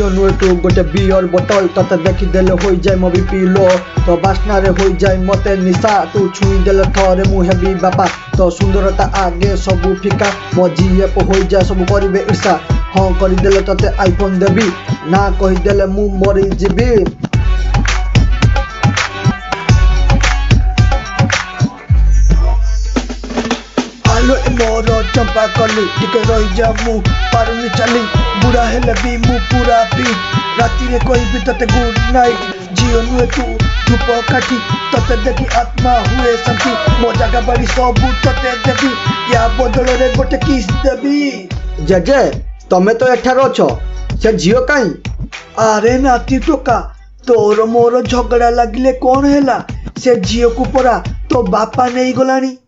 झील नुहे तू गोटे बियर बोतल तते देखीदेले हो जाए मो बीपी लो तो बास्नारे हो जाए मते निशा तू छुईदेले थरे मु हेबी बापा तो सुंदरता आगे सबू फिका मो जीएफ हो जाए सब करिवे ईर्षा हाँ करदेले तते आईफोन देवी ना कहीदेले मु मरी जीवी। आलो ए मोर चंपा कली टिके रही जा मु पारुनी चली बुढ़ा हेले भी मु पूरा भी राति रे कोई भी तते गुड नाइट जियो नुहे तू धूप काठी तते देखी आत्मा हुए शांति मो जगह बड़ी सबू तते देवी या बदल रे गोटे किस देवी। जेजे तमे तो एठार अछ से झियो काई अरे नाती टोका तोर मोर झगड़ा लगिले कौन हैला से झियो को परा तो बापा नहीं गलानी